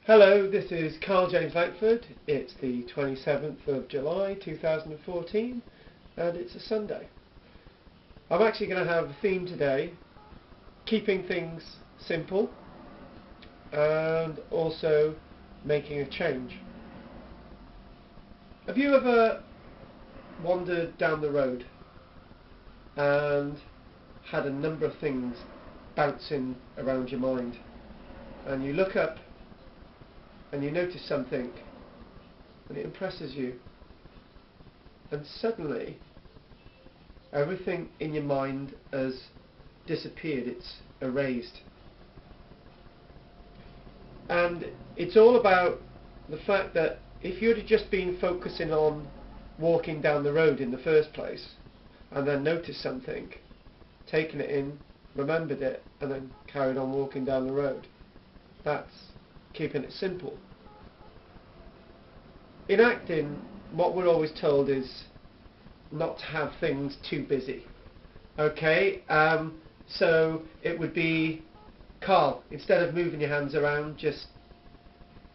Hello, this is Karl-James Langford. It's the 27th of July 2014 and it's a Sunday. I'm actually going to have a theme today, keeping things simple and also making a change. Have you ever wandered down the road and had a number of things bouncing around your mind, and you look up and you notice something and it impresses you, and suddenly everything in your mind has disappeared, it's erased? And it's all about the fact that if you'd have just been focusing on walking down the road in the first place and then noticed something, taken it in, remembered it, and then carried on walking down the road, that's keeping it simple. In acting, what we're always told is not to have things too busy. Okay, so it would be, Carl, instead of moving your hands around, just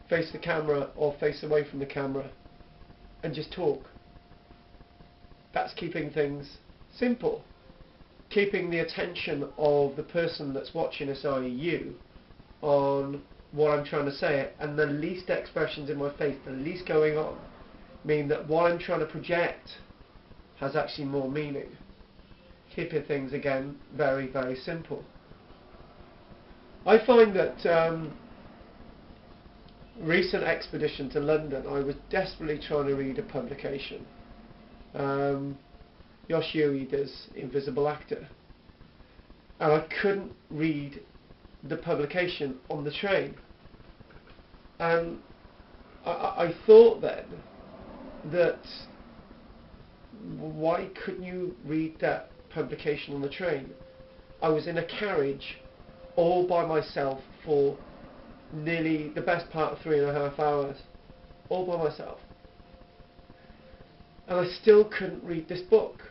face the camera or face away from the camera and just talk. That's keeping things simple. Keeping the attention of the person that's watching us, i.e. you, on what I'm trying to say, and the least expressions in my face, the least going on, mean that what I'm trying to project has actually more meaning. Keeping things, again, very, very simple. I find that recent expedition to London, I was desperately trying to read a publication. Josh Ueda's Invisible Actor, and I couldn't read the publication on the train, and I thought then that why couldn't you read that publication on the train? I was in a carriage all by myself for nearly the best part of 3.5 hours, all by myself, and I still couldn't read this book.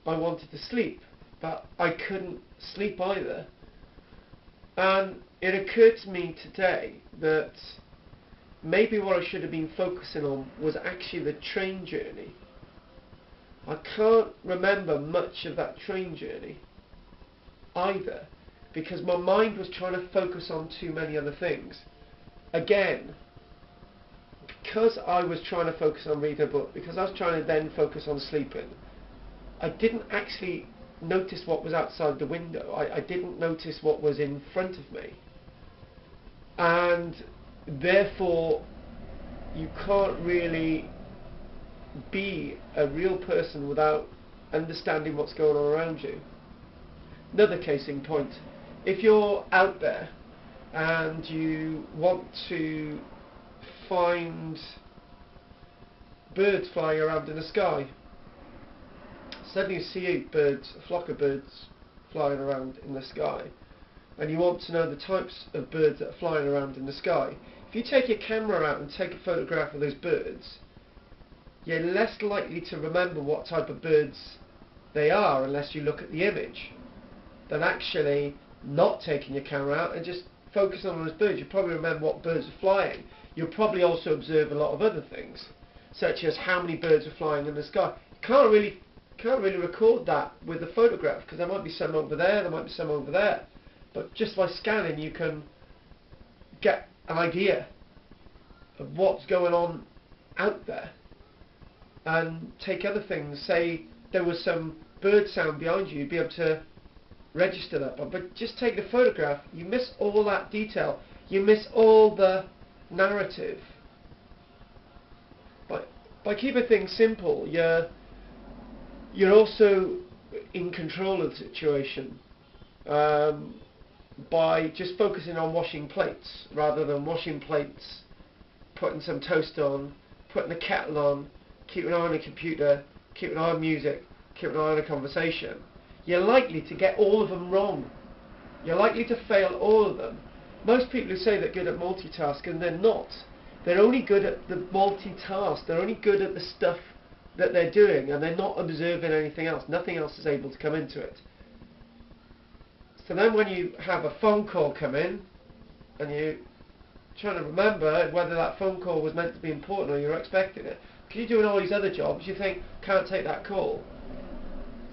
I wanted to sleep, but I couldn't sleep either. And it occurred to me today that maybe what I should have been focusing on was actually the train journey. I can't remember much of that train journey either, because my mind was trying to focus on too many other things. Again, because I was trying to focus on reading a book, because I was trying to then focus on sleeping, I didn't actually notice what was outside the window. I didn't notice what was in front of me, and therefore you can't really be a real person without understanding what's going on around you. Another case in point, if you're out there and you want to find birds flying around in the sky, suddenly you see a flock of birds flying around in the sky, and you want to know the types of birds that are flying around in the sky. If you take your camera out and take a photograph of those birds, you're less likely to remember what type of birds they are unless you look at the image, than actually not taking your camera out and just focusing on those birds. You probably remember what birds are flying. You'll probably also observe a lot of other things, such as how many birds are flying in the sky. You can't really record that with a photograph, because there might be some over there might be some over there, but just by scanning you can get an idea of what's going on out there, and take other things. Say there was some bird sound behind you, you'd be able to register that, but just take the photograph, you miss all that detail, you miss all the narrative. By keeping things simple, you're also in control of the situation, by just focusing on washing plates rather than washing plates, putting some toast on, putting the kettle on, keeping an eye on the computer, keeping an eye on music, keeping an eye on a conversation. You're likely to get all of them wrong. You're likely to fail all of them. Most people who say they're good at multitasking, they're not. They're only good at the multitask. They're only good at the stuff that they're doing, and they're not observing anything else. Nothing else is able to come into it. So then when you have a phone call come in, and you trying to remember whether that phone call was meant to be important or you're expecting it. Because you're doing all these other jobs, you think, can't take that call.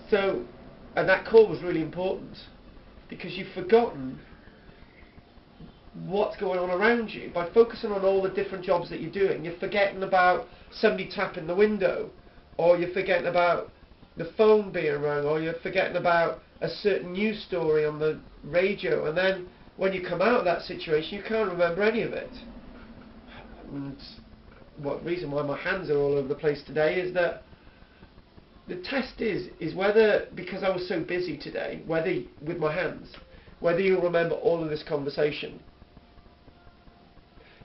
So, and that call was really important because you've forgotten what's going on around you. By focusing on all the different jobs that you're doing, you're forgetting about somebody tapping the window, or you're forgetting about the phone being rung, or you're forgetting about a certain news story on the radio, and then when you come out of that situation you can't remember any of it. And what reason why my hands are all over the place today is that the test is whether, because I was so busy today, whether with my hands, whether you'll remember all of this conversation.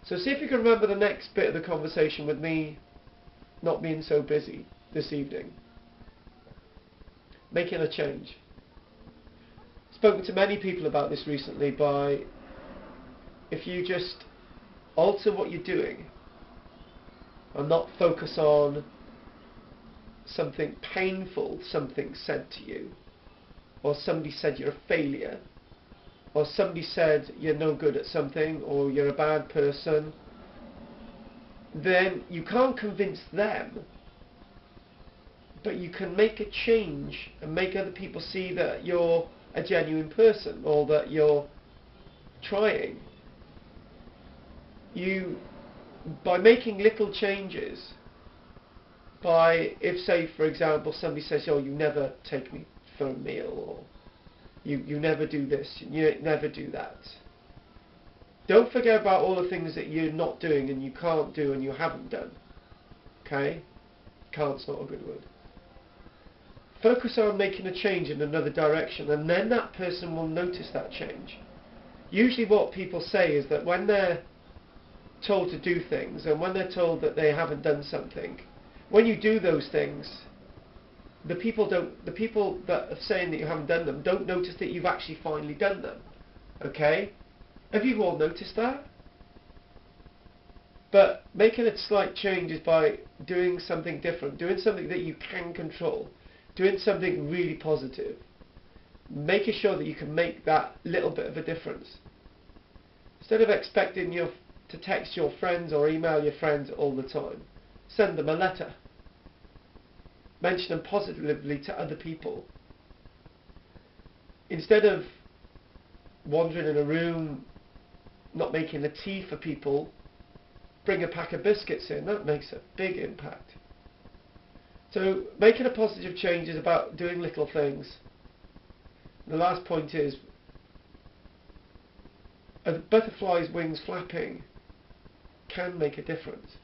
So see if you can remember the next bit of the conversation with me not being so busy this evening. Making a change. Spoken to many people about this recently. By if you just alter what you're doing and not focus on something painful something said to you, or somebody said you're a failure, or somebody said you're no good at something, or you're a bad person, then you can't convince them, but you can make a change and make other people see that you're a genuine person, or that you're trying. By making little changes, if say for example somebody says, oh, you never take me for a meal, or you never do this, you never do that. Don't forget about all the things that you're not doing and you can't do and you haven't done. Okay? Can't's not a good word. Focus on making a change in another direction, and then that person will notice that change. Usually what people say is that when they're told to do things, and when they're told that they haven't done something, when you do those things, the people that are saying that you haven't done them don't notice that you've actually finally done them. Okay? Have you all noticed that? But making a slight change is by doing something different, doing something that you can control, doing something really positive, making sure that you can make that little bit of a difference. Instead of expecting to text your friends or email your friends all the time, send them a letter. Mention them positively to other people. Instead of wandering in a room, not making a tea for people, bring a pack of biscuits in. That makes a big impact. So making a positive change is about doing little things. The last point is, a butterfly's wings flapping can make a difference.